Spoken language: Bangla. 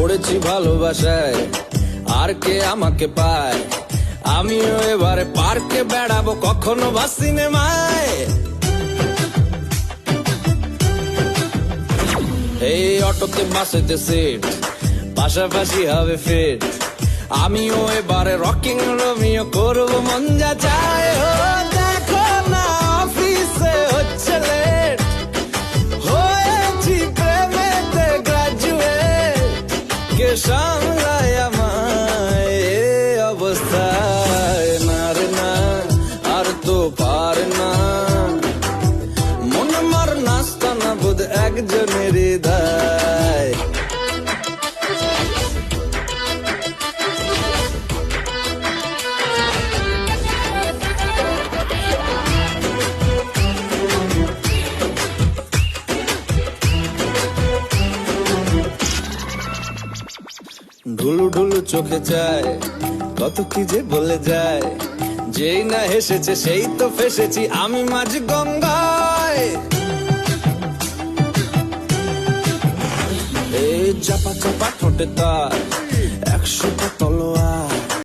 পড়েছি ভালোবাসায়, আর কে আমাকে পায়? আমিও এবারে পার্কে বেড়াবো, কখনো বা সিনেমায়। এই অটোতে বাসেতে সিট, পাশাপাশি হবে ফিট। আমিও এবারে রকিং রোমিও করবো মন যা চায়। ও দেখো না অফিসে হচ্ছে লেট, হয়েছি প্রেমেতে গ্রাজুয়েট। কে সামলায় আমায় এ অবস্থায়? না রে না, আর তো পার না। মন মার নাস্তা না বোধ একজনেরই দায়। ঢুলু ঢুলু চোখে যায়, কত কি যে বলে যায়। যেই না হেসেছে সেই তো ফেসেছি আমি মাঝ গঙ্গায়। এই চাপা চাপা ঠোঁটে তার 100টা তলোয়ার।